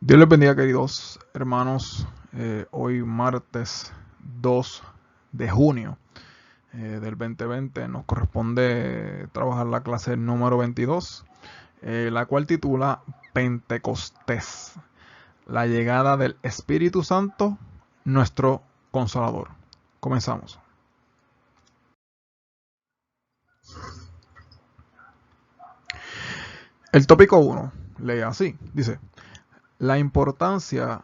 Dios les bendiga, queridos hermanos. Hoy martes 2 de junio del 2020 nos corresponde trabajar la clase número 22, la cual titula Pentecostés, la llegada del Espíritu Santo, nuestro Consolador. Comenzamos. El tópico 1 lee así, dice: la importancia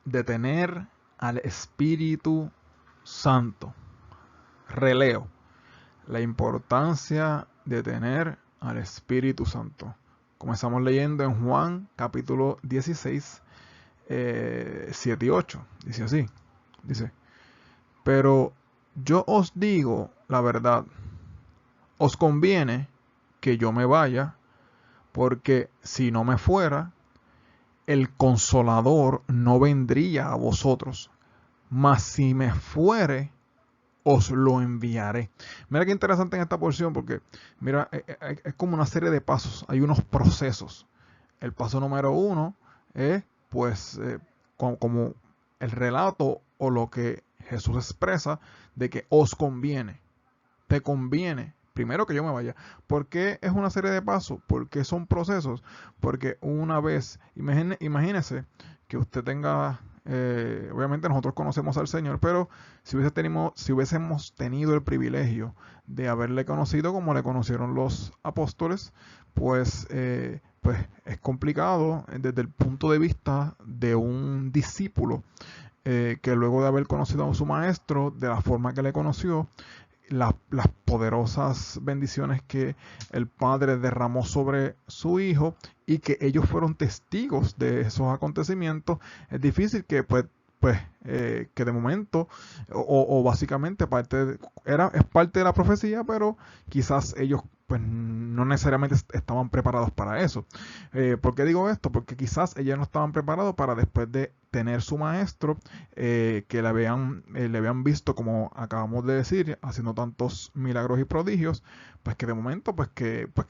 de tener al Espíritu Santo. Releo. La importancia de tener al Espíritu Santo. Comenzamos leyendo en Juan capítulo 16, 7 y 8. Dice así. Dice: pero yo os digo la verdad. Os conviene que yo me vaya, porque si no me fuera, el Consolador no vendría a vosotros. Mas si me fuere, os lo enviaré. Mira qué interesante en esta porción, porque mira, es como una serie de pasos, hay unos procesos. El paso número 1 es pues como el relato o lo que Jesús expresa de que os conviene, te conviene primero que yo me vaya. ¿Por qué es una serie de pasos? Porque son procesos. Porque una vez, imagínese que usted tenga, obviamente nosotros conocemos al Señor, pero si hubiésemos tenido el privilegio de haberle conocido como le conocieron los apóstoles, pues es complicado desde el punto de vista de un discípulo que luego de haber conocido a su maestro de la forma que le conoció, las poderosas bendiciones que el Padre derramó sobre su Hijo y que ellos fueron testigos de esos acontecimientos, es difícil que que de momento o básicamente es parte de la profecía, pero quizás ellos pues no necesariamente estaban preparados para eso. ¿Por qué digo esto? Porque quizás ellos no estaban preparados para, después de tener su maestro, que le habían visto, como acabamos de decir, haciendo tantos milagros y prodigios, pues que de momento pues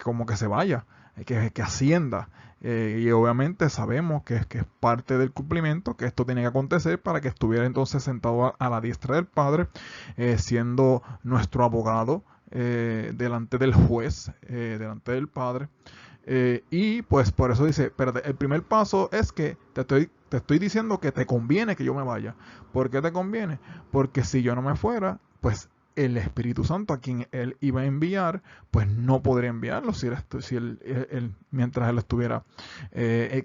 como que se vaya, que ascienda. Y obviamente sabemos que es parte del cumplimiento, que esto tiene que acontecer para que estuviera entonces sentado a la diestra del Padre, siendo nuestro abogado delante del juez, delante del Padre. Y pues por eso dice, pero el primer paso es que te estoy diciendo que te conviene que yo me vaya. ¿Por qué te conviene? Porque si yo no me fuera, pues el Espíritu Santo a quien él iba a enviar, pues no podría enviarlo mientras él estuviera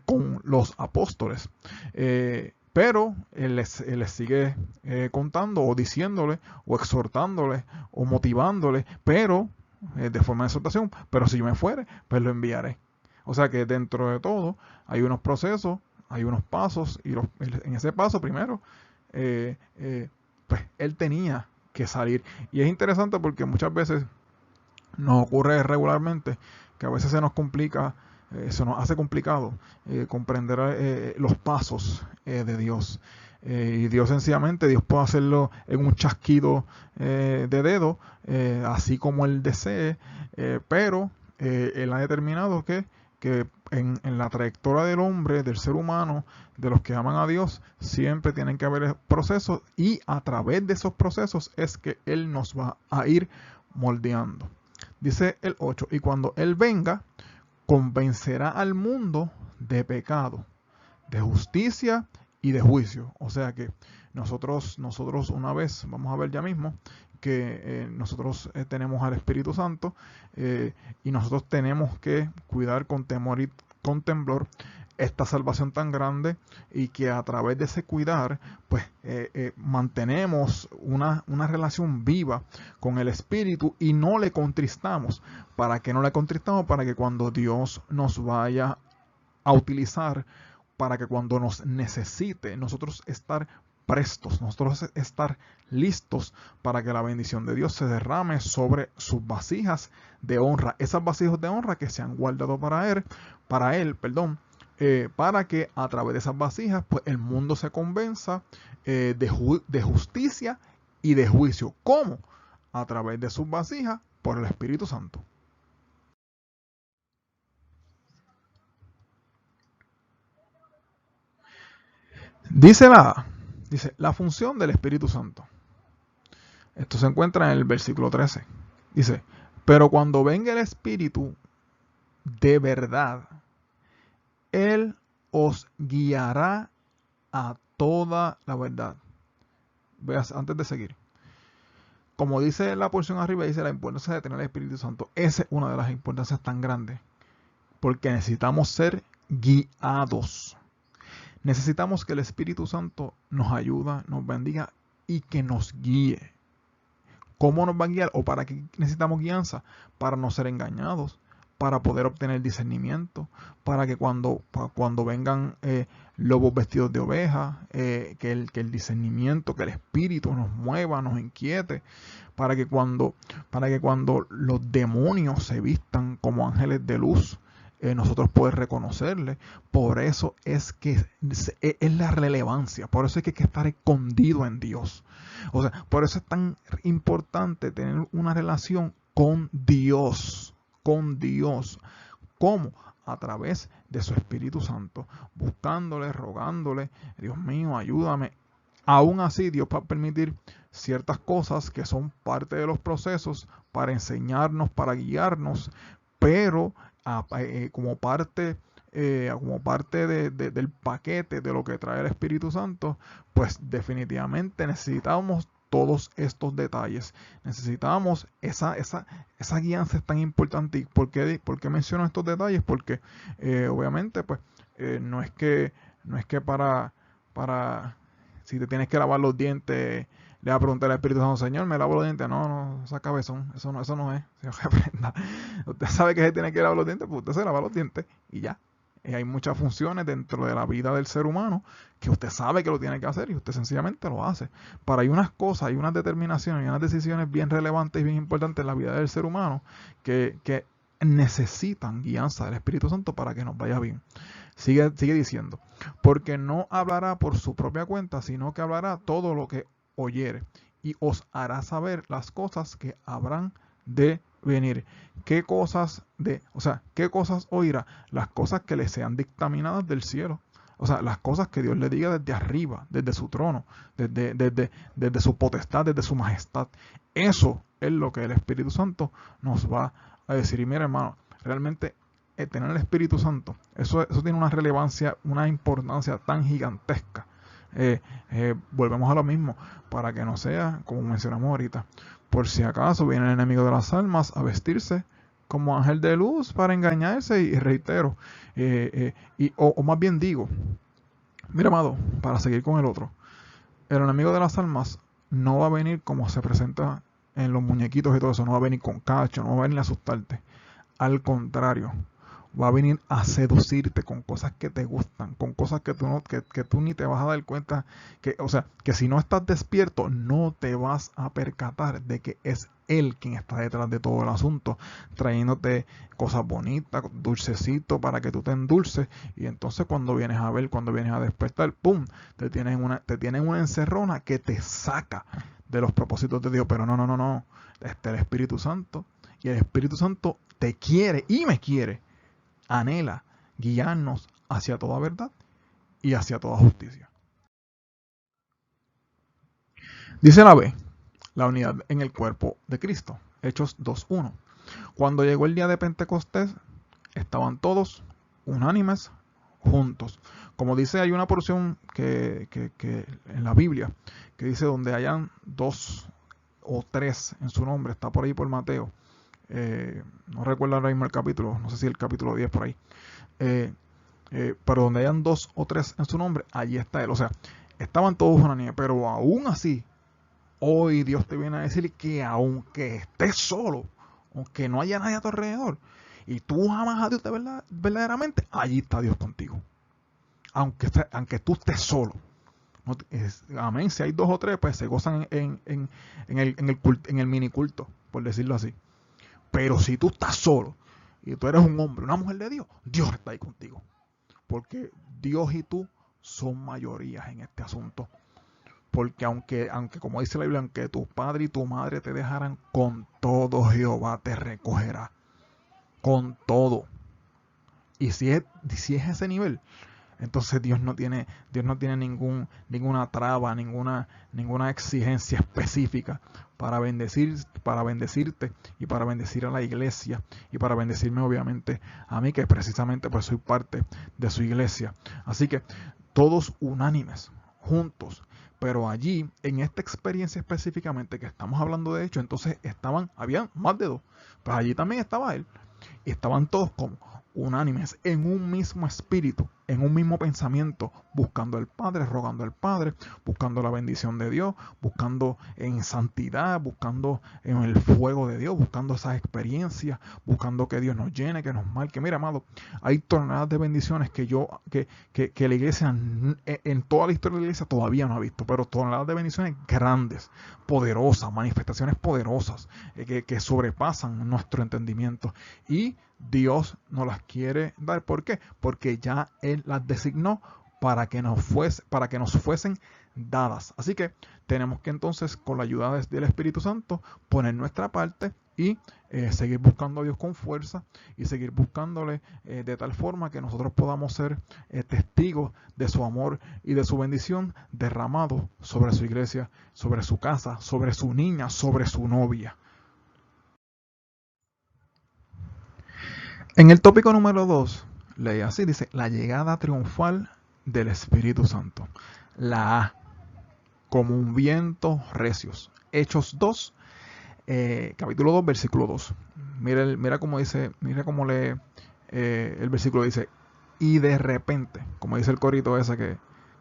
con los apóstoles. Pero él les sigue contando o diciéndole o exhortándole o motivándole, pero de forma de exhortación, pero si yo me fuere, pues lo enviaré. O sea que dentro de todo hay unos procesos, hay unos pasos, y en ese paso primero, pues él tenía que salir. Y es interesante porque muchas veces nos ocurre regularmente que a veces se nos complica, se nos hace complicado comprender los pasos de Dios. Y Dios sencillamente, Dios puede hacerlo en un chasquido de dedo, así como Él desee, pero Él ha determinado que en la trayectoria del hombre, del ser humano, de los que aman a Dios, siempre tienen que haber procesos, y a través de esos procesos es que Él nos va a ir moldeando. Dice el 8, y cuando Él venga, convencerá al mundo de pecado, de justicia y de juicio. O sea que nosotros una vez, vamos a ver ya mismo, que nosotros tenemos al Espíritu Santo, y nosotros tenemos que cuidar con temor y con temblor esta salvación tan grande, y que a través de ese cuidar pues mantenemos una relación viva con el Espíritu y no le contristamos. ¿Para qué no le contristamos? Para que cuando Dios nos vaya a utilizar, para que cuando nos necesite, nosotros estar prestos, nosotros estar listos para que la bendición de Dios se derrame sobre sus vasijas de honra, esas vasijas de honra que se han guardado para él, para que a través de esas vasijas pues el mundo se convenza de justicia y de juicio. ¿Cómo? A través de sus vasijas por el Espíritu Santo. Dice la función del Espíritu Santo. Esto se encuentra en el versículo 13. Dice, pero cuando venga el Espíritu de verdad, Él os guiará a toda la verdad. Veas, antes de seguir. Como dice la porción arriba, dice la importancia de tener el Espíritu Santo. Esa es una de las importancias tan grandes. Porque necesitamos ser guiados. Necesitamos que el Espíritu Santo nos ayude, nos bendiga y que nos guíe. ¿Cómo nos va a guiar? ¿O para qué necesitamos guianza? Para no ser engañados, para poder obtener discernimiento, para que cuando vengan lobos vestidos de oveja, que el discernimiento, que el Espíritu nos mueva, nos inquiete, para que cuando los demonios se vistan como ángeles de luz, nosotros poder reconocerle. Por eso es que es la relevancia, por eso es que hay que estar escondido en Dios. O sea, por eso es tan importante tener una relación con Dios. Con Dios. ¿Cómo? A través de su Espíritu Santo, buscándole, rogándole, Dios mío, ayúdame. Aún así, Dios va a permitir ciertas cosas que son parte de los procesos para enseñarnos, para guiarnos, pero como parte del paquete de lo que trae el Espíritu Santo, pues definitivamente necesitamos todos estos detalles. Necesitamos esa guianza es tan importante. ¿Y por qué menciono estos detalles? Porque obviamente pues no es que para si te tienes que lavar los dientes le va a preguntar al Espíritu Santo, Señor, ¿me lavo los dientes? No, esa cabezón, eso no es. Señor, reprenda. Usted sabe que se tiene que lavar los dientes, pues usted se lava los dientes y ya. Hay muchas funciones dentro de la vida del ser humano que usted sabe que lo tiene que hacer y usted sencillamente lo hace. Pero hay unas cosas, hay unas determinaciones, hay unas decisiones bien relevantes y bien importantes en la vida del ser humano que necesitan guianza del Espíritu Santo para que nos vaya bien. Sigue diciendo, porque no hablará por su propia cuenta, sino que hablará todo lo que oyere y os hará saber las cosas que habrán de venir. ¿Qué cosas oirá? Las cosas que le sean dictaminadas del cielo. O sea, las cosas que Dios le diga desde arriba, desde su trono, desde su potestad, desde su majestad. Eso es lo que el Espíritu Santo nos va a decir. Y mira, hermano, realmente tener el Espíritu Santo, eso tiene una relevancia, una importancia tan gigantesca. Volvemos a lo mismo, para que no sea, como mencionamos ahorita, por si acaso viene el enemigo de las almas a vestirse como ángel de luz para engañarse, y reitero, o más bien digo, mira, amado, para seguir con el otro, el enemigo de las almas no va a venir como se presenta en los muñequitos y todo eso, no va a venir con cacho, no va a venir a asustarte, al contrario, va a venir a seducirte con cosas que te gustan, con cosas que tú ni te vas a dar cuenta, o sea, que si no estás despierto no te vas a percatar de que es él quien está detrás de todo el asunto, trayéndote cosas bonitas, dulcecitos para que tú te endulces, y entonces cuando vienes a ver, cuando vienes a despertar, ¡pum!, te tienen una encerrona que te saca de los propósitos de Dios. Pero no, el Espíritu Santo, y el Espíritu Santo te quiere y me quiere, anhela guiarnos hacia toda verdad y hacia toda justicia. Dice la B, la unidad en el cuerpo de Cristo. Hechos 2:1. Cuando llegó el día de Pentecostés, estaban todos unánimes juntos. Como dice, hay una porción que en la Biblia que dice donde hayan 2 o 3 en su nombre, está por ahí por Mateo. No recuerdo ahora mismo el capítulo, no sé si el capítulo 10 por ahí. Pero donde hayan 2 o 3 en su nombre, allí está él. O sea, estaban todos unánimes, pero aún así, hoy Dios te viene a decir que aunque estés solo, aunque no haya nadie a tu alrededor, y tú amas a Dios de verdad, verdaderamente, allí está Dios contigo. Aunque tú estés solo. No, amén. Si hay 2 o 3, pues se gozan en el mini culto, por decirlo así. Pero si tú estás solo y tú eres un hombre, una mujer de Dios, Dios está ahí contigo. Porque Dios y tú son mayorías en este asunto. Porque aunque como dice la Biblia, aunque tu padre y tu madre te dejaran, con todo Jehová te recogerá. Con todo. Y si es ese nivel, entonces Dios no tiene ninguna traba, ninguna exigencia específica para bendecirte y para bendecir a la iglesia y para bendecirme obviamente a mí, que precisamente pues soy parte de su iglesia. Así que todos unánimes, juntos. Pero allí, en esta experiencia específicamente que estamos hablando de hecho, entonces habían más de dos. Pues allí también estaba él. Y estaban todos como unánimes, en un mismo espíritu, en un mismo pensamiento, buscando al Padre, rogando al Padre, buscando la bendición de Dios, buscando en santidad, buscando en el fuego de Dios, buscando esas experiencias, buscando que Dios nos llene, que nos marque. Mira, amado, hay toneladas de bendiciones que la iglesia, en toda la historia de la iglesia todavía no ha visto, pero toneladas de bendiciones grandes, poderosas, manifestaciones poderosas, que sobrepasan nuestro entendimiento. Y Dios nos las quiere dar. ¿Por qué? Porque ya Él las designó para que nos fuesen dadas. Así que tenemos que entonces, con la ayuda del Espíritu Santo, poner nuestra parte y seguir buscando a Dios con fuerza y seguir buscándole de tal forma que nosotros podamos ser testigos de su amor y de su bendición derramado sobre su iglesia, sobre su casa, sobre su niña, sobre su novia. En el tópico número 2, leí así, dice, la llegada triunfal del Espíritu Santo. La A, como un viento recios. Hechos 2, capítulo 2, versículo 2. Mira cómo dice, mira cómo lee el versículo, dice, y de repente, como dice el corito ese que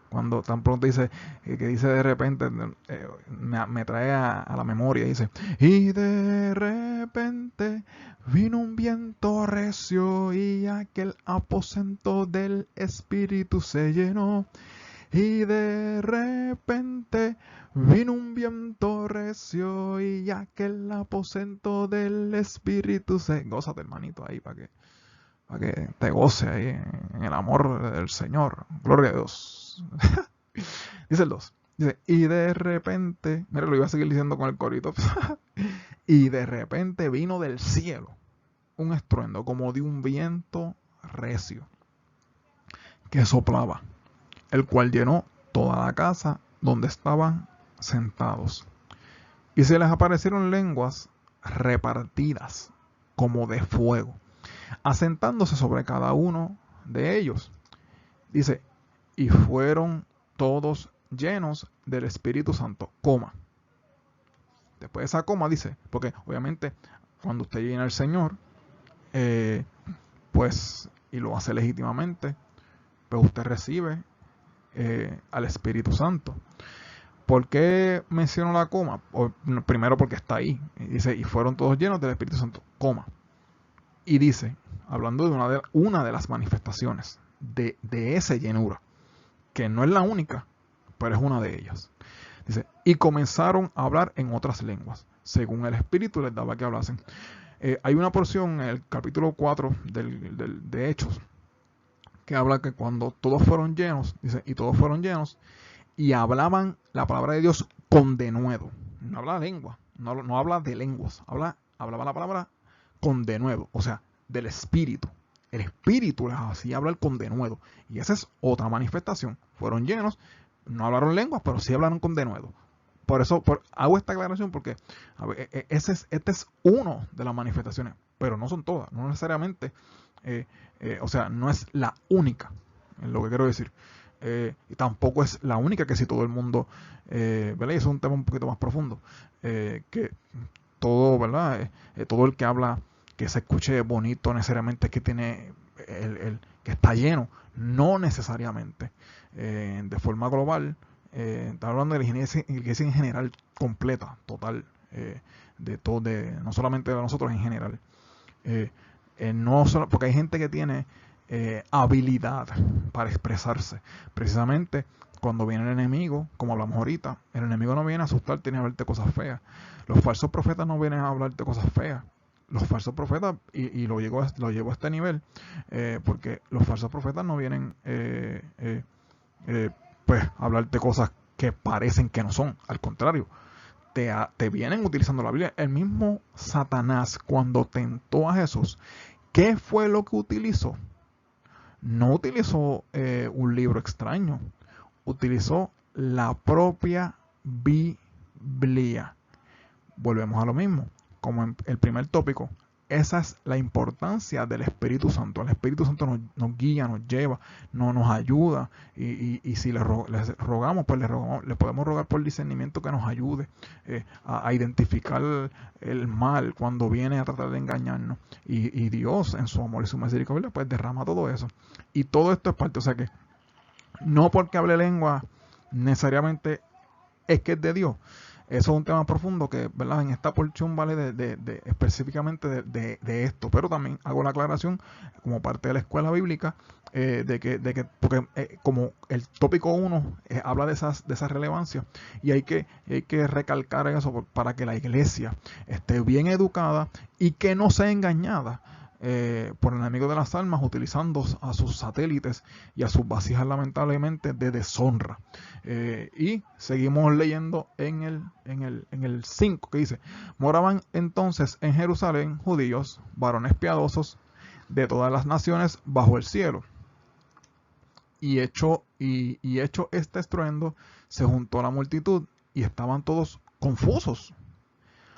cuando tan pronto dice, que dice de repente, me trae a la memoria, dice, y de repente vino un viento recio y aquel aposento del Espíritu se llenó. Y de repente vino un viento recio y aquel aposento del Espíritu se... Gózate, hermanito, ahí para que te goce ahí en el amor del Señor. Gloria a Dios. Dice el 2. Dice, y de repente, mira, lo iba a seguir diciendo con el corito. Y de repente vino del cielo un estruendo como de un viento recio que soplaba, el cual llenó toda la casa donde estaban sentados. Y se les aparecieron lenguas repartidas como de fuego, asentándose sobre cada uno de ellos. Dice, y fueron todos llenos del Espíritu Santo, coma. Después de esa coma dice, porque obviamente cuando usted llena al Señor, pues, y lo hace legítimamente, pues usted recibe al Espíritu Santo. ¿Por qué menciono la coma? Primero porque está ahí. Dice, y fueron todos llenos del Espíritu Santo, coma. Y dice, hablando de una de las manifestaciones de esa llenura, que no es la única, pero es una de ellas. Dice, y comenzaron a hablar en otras lenguas, según el Espíritu les daba que hablasen. Hay una porción en el capítulo 4 de Hechos, que habla que cuando todos fueron llenos, dice, y todos fueron llenos, y hablaban la palabra de Dios con denuedo. No habla de lengua, no habla de lenguas, hablaba la palabra con denuedo, o sea, del Espíritu. El Espíritu les hacía hablar con denuedo. Y esa es otra manifestación. Fueron llenos, no hablaron lenguas, pero sí hablaron con denuedo. Por eso hago esta aclaración porque este es uno de las manifestaciones, pero no son todas, no necesariamente, o sea, no es la única, es lo que quiero decir. Y tampoco es la única que si todo el mundo, ¿verdad? Y eso es un tema un poquito más profundo, que todo, ¿verdad? Todo el que habla, que se escuche bonito, necesariamente que tiene que está lleno, no necesariamente. De forma global, está hablando de la iglesia en general, completa, total, de todo, no solamente de nosotros en general. No solo, porque hay gente que tiene habilidad para expresarse. Precisamente cuando viene el enemigo, como hablamos ahorita, el enemigo no viene a asustarte ni a hablarte cosas feas. Los falsos profetas no vienen a hablarte cosas feas. Los falsos profetas, y lo llevo a este nivel, porque los falsos profetas no vienen pues a hablarte cosas que parecen que no son. Al contrario, te vienen utilizando la Biblia. El mismo Satanás, cuando tentó a Jesús, ¿qué fue lo que utilizó? no utilizó un libro extraño, utilizó la propia Biblia. Volvemos a lo mismo, como en el primer tópico. Esa es la importancia del Espíritu Santo. El Espíritu Santo nos guía, nos lleva, nos ayuda. Y si les rogamos, pues le podemos rogar por discernimiento que nos ayude a identificar el mal cuando viene a tratar de engañarnos. Y Dios, en su amor y su misericordia, pues derrama todo eso. Y todo esto es parte, o sea que no porque hable lengua necesariamente es que es de Dios. Eso es un tema profundo que, ¿verdad? En esta porción vale específicamente de esto, pero también hago la aclaración como parte de la escuela bíblica porque como el tópico 1 habla de esas relevancias y hay que recalcar eso para que la iglesia esté bien educada y que no sea engañada por el enemigo de las almas, utilizando a sus satélites y a sus vasijas lamentablemente de deshonra. Y seguimos leyendo en el 5 que dice: moraban entonces en Jerusalén judíos, varones piadosos de todas las naciones bajo el cielo. Y hecho este estruendo, se juntó la multitud y estaban todos confusos,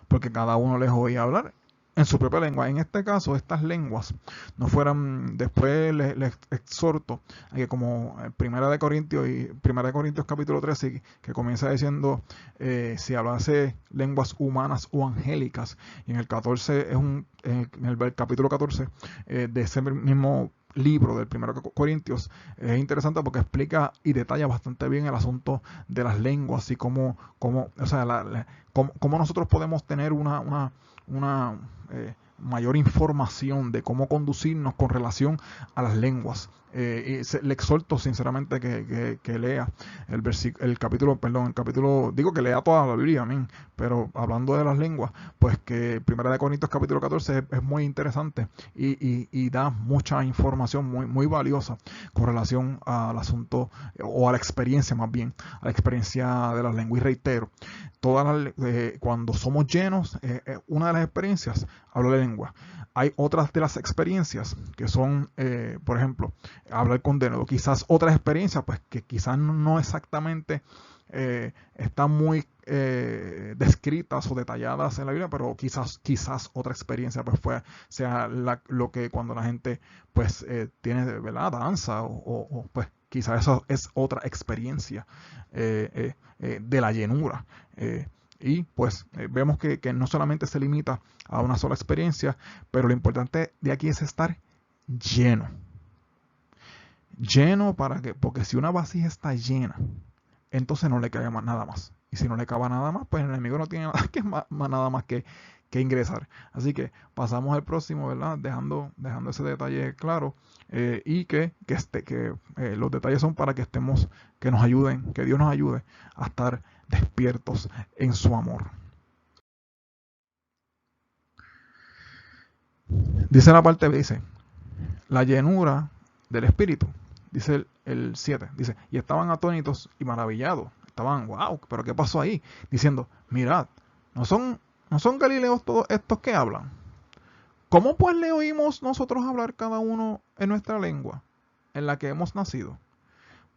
porque cada uno les oía hablar en su propia lengua. En este caso, estas lenguas no fueran, después les exhorto a que, como Primera de Corintios capítulo 13, que comienza diciendo si hablase lenguas humanas o angélicas, y en el 14 en el capítulo 14 de ese mismo libro del 1 Corintios, es interesante porque explica y detalla bastante bien el asunto de las lenguas y cómo nosotros podemos tener una mayor información de cómo conducirnos con relación a las lenguas. Le exhorto sinceramente que lea el capítulo, digo que lea toda la Biblia, amén, pero hablando de las lenguas, pues que 1 Corintios capítulo 14 es muy interesante y da mucha información muy valiosa con relación al asunto, o a la experiencia más bien, a la experiencia de las lenguas. Y reitero, cuando somos llenos, una de las experiencias, hablo de lengua. Hay otras de las experiencias que son, por ejemplo, hablar con denuedo. Quizás otras experiencias, pues que quizás no exactamente están muy descritas o detalladas en la Biblia, pero quizás otra experiencia pues sea lo que cuando la gente pues tiene, ¿verdad?, danza o pues quizás eso es otra experiencia de la llenura. Y pues vemos que no solamente se limita a una sola experiencia, pero lo importante de aquí es estar lleno. Lleno porque si una vasija está llena, entonces no le cabe nada más. Y si no le cabe nada más, pues el enemigo no tiene nada más que ingresar. Así que pasamos al próximo, ¿verdad? Dejando ese detalle claro, y que los detalles son para que nos ayuden, que Dios nos ayude a estar despiertos en su amor. Dice la parte, dice, la llenura del Espíritu. Dice el 7, dice, y estaban atónitos y maravillados. Estaban, wow, pero ¿qué pasó ahí? Diciendo, mirad, ¿no son galileos todos estos que hablan? ¿Cómo pues le oímos nosotros hablar cada uno en nuestra lengua, en la que hemos nacido?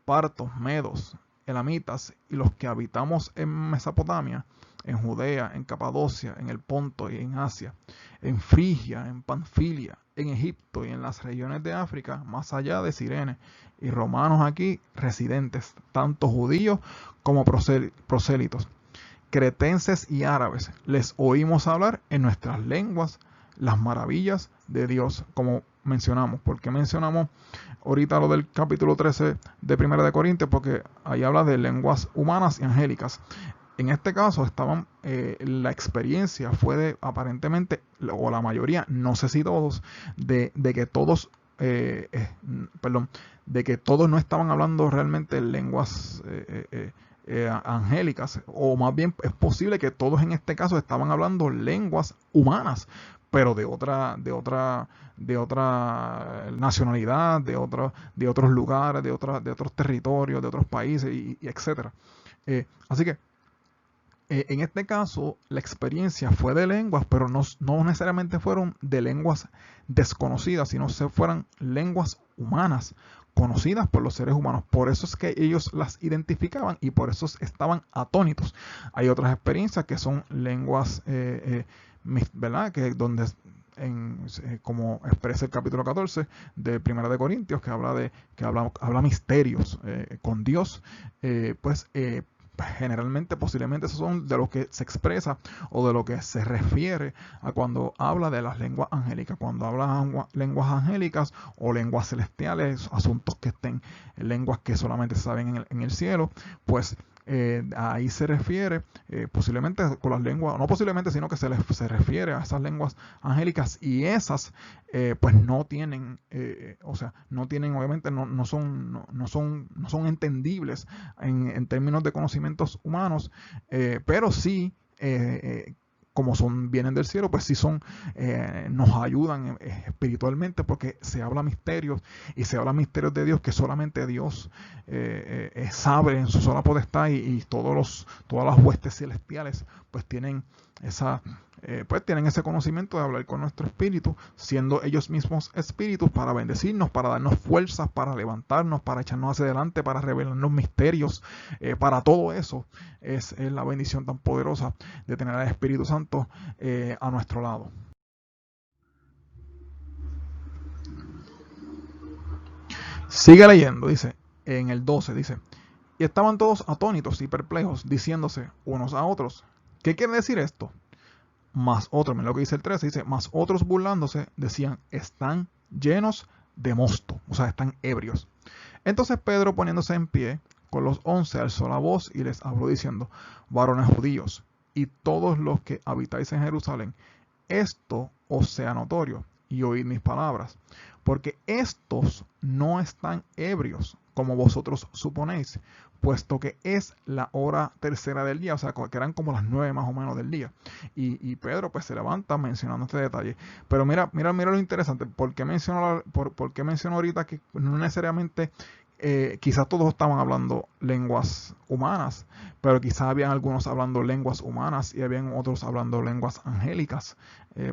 Partos, medos, elamitas y los que habitamos en Mesopotamia, en Judea, en Capadocia, en el Ponto y en Asia, en Frigia, en Panfilia, en Egipto y en las regiones de África, más allá de Cirene, y romanos aquí residentes, tanto judíos como prosélitos, cretenses y árabes, les oímos hablar en nuestras lenguas las maravillas de Dios, como mencionamos. ¿Por qué mencionamos ahorita lo del capítulo 13 de 1 de Corintios? Porque ahí habla de lenguas humanas y angélicas. En este caso la experiencia fue aparentemente, o la mayoría, no sé si todos, de que todos no estaban hablando realmente lenguas angélicas, o más bien es posible que todos en este caso estaban hablando lenguas humanas, pero de otra nacionalidad, de otros lugares, de otros territorios, de otros países y etcétera. Así que En este caso, la experiencia fue de lenguas, pero no necesariamente fueron de lenguas desconocidas, sino se fueran lenguas humanas, conocidas por los seres humanos. Por eso es que ellos las identificaban y por eso estaban atónitos. Hay otras experiencias que son lenguas, ¿verdad? Que donde como expresa el capítulo 14 de Primera de Corintios, que habla misterios con Dios, generalmente, posiblemente, esos son de lo que se expresa o de lo que se refiere a cuando habla de las lenguas angélicas. Cuando habla lenguas angélicas o lenguas celestiales, asuntos que estén en lenguas que solamente se saben en el cielo, pues ahí se refiere posiblemente con las lenguas, no posiblemente, sino que se refiere a esas lenguas angélicas, y esas pues no tienen, o sea, no tienen, obviamente no son entendibles en términos de conocimientos humanos, pero sí, como vienen del cielo, pues sí nos ayudan espiritualmente, porque se habla misterios de Dios que solamente Dios sabe en su sola potestad, y todas las huestes celestiales pues tienen tienen ese conocimiento de hablar con nuestro espíritu, siendo ellos mismos espíritus, para bendecirnos, para darnos fuerzas, para levantarnos, para echarnos hacia adelante, para revelarnos misterios. Para todo eso es la bendición tan poderosa de tener al Espíritu Santo a nuestro lado. Sigue leyendo, dice, en el 12, dice: y estaban todos atónitos y perplejos, diciéndose unos a otros: ¿qué quiere decir esto? Más otros, mira lo que dice el 13, dice: más otros burlándose decían: están llenos de mosto, o sea, están ebrios. Entonces Pedro, poniéndose en pie con los 11, alzó la voz y les habló diciendo: varones judíos y todos los que habitáis en Jerusalén, esto os sea notorio, y oíd mis palabras, porque estos no están ebrios, como vosotros suponéis, puesto que es la hora tercera del día, o sea, que eran como las 9 más o menos del día. Y Pedro pues se levanta mencionando este detalle. Pero mira lo interesante. ¿Por qué menciono ahorita que no necesariamente quizás todos estaban hablando lenguas humanas, pero quizás habían algunos hablando lenguas humanas y habían otros hablando lenguas angélicas?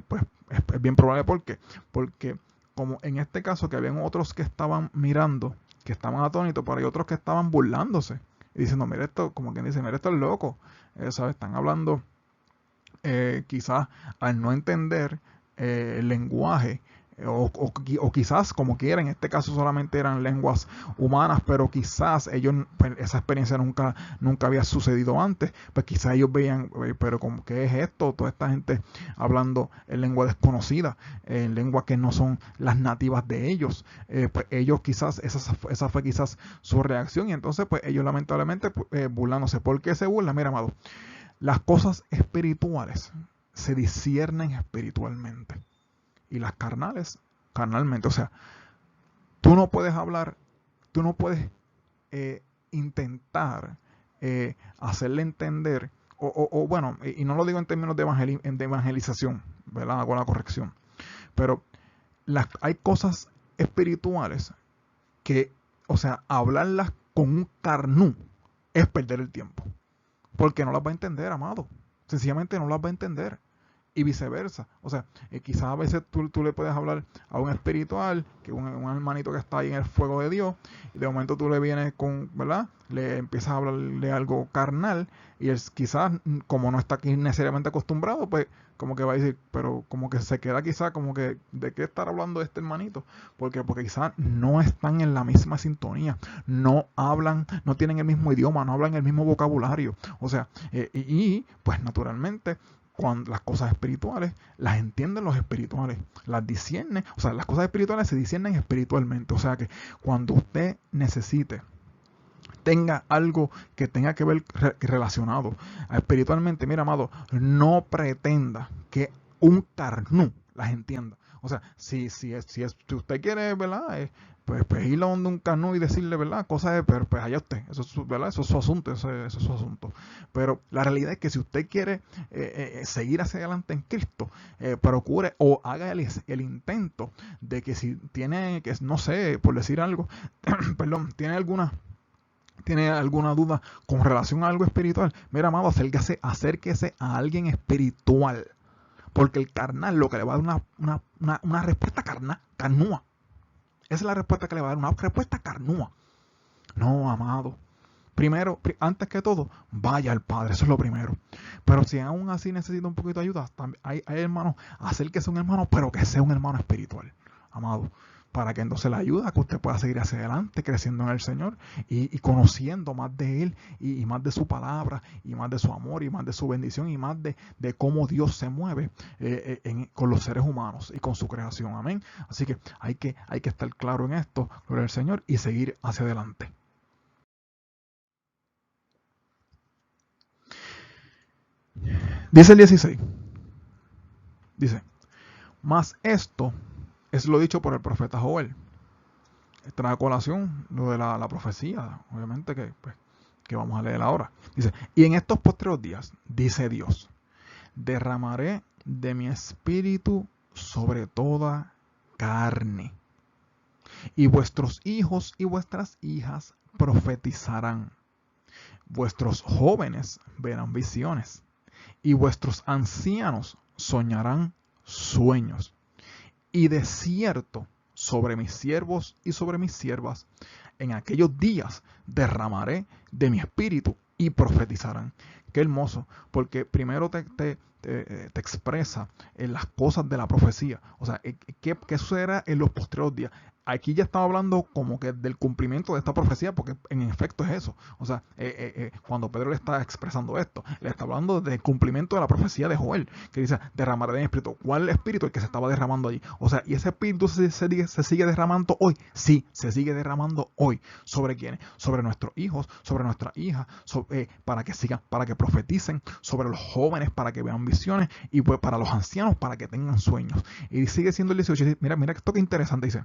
Pues es bien probable. ¿Por qué? Porque como en este caso, que habían otros que estaban mirando, que estaban atónitos, pero hay otros que estaban burlándose y diciendo: mira esto, como quien dice, mira esto es loco, ¿sabes? Están hablando quizás al no entender el lenguaje, o quizás, como quiera, en este caso solamente eran lenguas humanas, pero quizás ellos, esa experiencia nunca había sucedido antes, pues quizás ellos veían, pero como, ¿qué es esto? Toda esta gente hablando en lengua desconocida, en lenguas que no son las nativas de ellos. Pues ellos quizás, esa fue quizás su reacción, y entonces pues ellos lamentablemente burlándose. ¿Por qué se burlan? Mira, amado, las cosas espirituales se disciernen espiritualmente, y las carnales, carnalmente. O sea, tú no puedes eh, intentar hacerle entender, bueno, y no lo digo en términos de evangelización, ¿verdad? Hago la corrección. Pero hay cosas espirituales que, o sea, hablarlas con un carnú es perder el tiempo. Porque no las va a entender, amado. Sencillamente no las va a entender. Y viceversa. O sea, quizás a veces tú le puedes hablar a un espiritual, que un hermanito que está ahí en el fuego de Dios, y de momento tú le vienes con, ¿verdad? Le empiezas a hablarle algo carnal, y él quizás, como no está aquí necesariamente acostumbrado, pues como que va a decir, pero como que se queda quizás como que, ¿de qué estar hablando este hermanito? Porque quizás no están en la misma sintonía, no hablan, no tienen el mismo idioma, no hablan el mismo vocabulario. O sea, pues naturalmente, cuando las cosas espirituales las entienden los espirituales, las disciernen, o sea, las cosas espirituales se disciernen espiritualmente. O sea que cuando usted tenga algo que tenga que ver relacionado espiritualmente, mira, amado, no pretenda que un carnú las entienda. O sea, si usted quiere, ¿verdad? Pues ir a donde un carnú y decirle, ¿verdad? Cosas de, pero pues allá usted, ¿verdad? Eso es su asunto, eso es su asunto. Pero la realidad es que si usted quiere seguir hacia adelante en Cristo, procure o haga el intento de que si tiene, que no sé, por decir algo, perdón, tiene alguna tiene alguna duda con relación a algo espiritual, mira, amado, acérquese a alguien espiritual. Porque el carnal lo que le va a dar una respuesta carnúa. Esa es la respuesta que le va a dar, una respuesta carnúa. No, amado. Primero, antes que todo, vaya al Padre, eso es lo primero. Pero si aún así necesita un poquito de ayuda, hay hermanos, acérquese a un hermano, pero que sea un hermano espiritual, amado. Para que entonces le ayude a que usted pueda seguir hacia adelante, creciendo en el Señor y conociendo más de Él y más de su palabra y más de su amor y más de su bendición y más de cómo Dios se mueve con los seres humanos y con su creación. Amén. Así que hay que estar claro en esto, gloria al Señor, y seguir hacia adelante. Dice el 16. Dice, mas esto es lo dicho por el profeta Joel. Trae a colación lo de la profecía, obviamente que vamos a leer ahora. Dice, y en estos postreros días, dice Dios, derramaré de mi espíritu sobre toda carne, y vuestros hijos y vuestras hijas profetizarán, vuestros jóvenes verán visiones, y vuestros ancianos soñarán sueños. Y de cierto, sobre mis siervos y sobre mis siervas, en aquellos días derramaré de mi espíritu y profetizarán. Qué hermoso, porque primero te expresa en las cosas de la profecía. O sea, ¿qué sucederá en los postreros días? Aquí ya estamos hablando como que del cumplimiento de esta profecía, porque en efecto es eso. O sea, cuando Pedro le está expresando esto, le está hablando del cumplimiento de la profecía de Joel, que dice, derramaré de mi espíritu. ¿Cuál espíritu? El que se estaba derramando allí. O sea, ¿y ese espíritu se sigue derramando hoy? Sí, se sigue derramando hoy. ¿Sobre quiénes? Sobre nuestros hijos, sobre nuestras hijas, para que sigan, para que profeticen, sobre los jóvenes, para que vean visiones, y pues para los ancianos, para que tengan sueños. Y sigue siendo el 18. Mira esto que interesante, dice.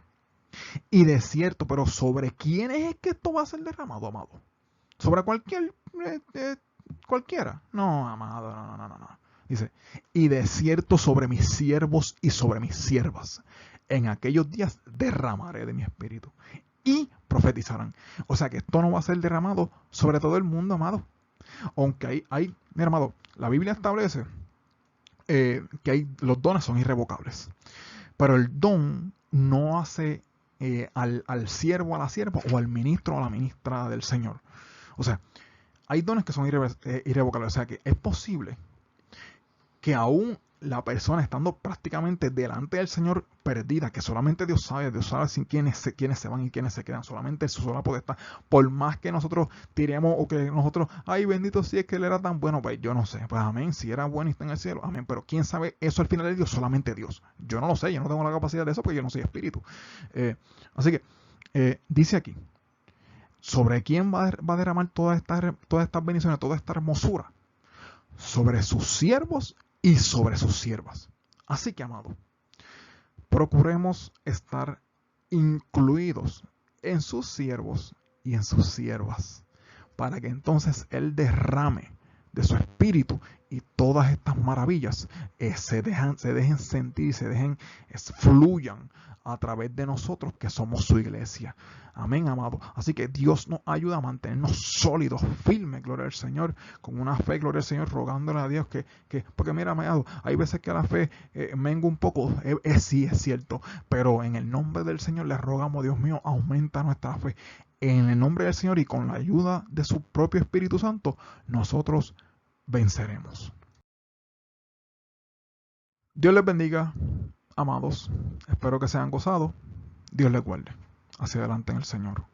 Y de cierto, pero ¿sobre quiénes es que esto va a ser derramado, amado? ¿Sobre cualquiera? No, amado, no. Dice, y de cierto sobre mis siervos y sobre mis siervas, en aquellos días derramaré de mi espíritu y profetizarán. O sea que esto no va a ser derramado sobre todo el mundo, amado. Aunque mira, amado, la Biblia establece que los dones son irrevocables. Pero el don no hace al siervo, a la sierva, o al ministro o a la ministra del Señor. O sea, hay dones que son irrevocables. O sea, que es posible que aún la persona estando prácticamente delante del Señor perdida, que solamente Dios sabe quiénes se van y quiénes se quedan, solamente su sola potestad, por más que nosotros tiremos o que nosotros, ay bendito si es que él era tan bueno, pues yo no sé, pues amén, si era bueno y está en el cielo, amén, pero quién sabe eso al final de Dios, solamente Dios, yo no lo sé, yo no tengo la capacidad de eso porque yo no soy espíritu. Así que dice aquí, ¿sobre quién va a derramar todas estas bendiciones, toda esta hermosura? Sobre sus siervos y sobre sus siervas. Así que, amado, procuremos estar incluidos en sus siervos y en sus siervas, para que entonces Él derrame de su espíritu y todas estas maravillas se dejen sentir, fluyan a través de nosotros que somos su iglesia. Amén, amado. Así que Dios nos ayuda a mantenernos sólidos, firmes, gloria al Señor, con una fe, gloria al Señor, rogándole a Dios porque mira, amado, hay veces que la fe mengua un poco, sí es cierto, pero en el nombre del Señor le rogamos, Dios mío, aumenta nuestra fe. En el nombre del Señor y con la ayuda de su propio Espíritu Santo, nosotros venceremos. Dios les bendiga, amados. Espero que se hayan gozado. Dios les guarde. Hacia adelante en el Señor.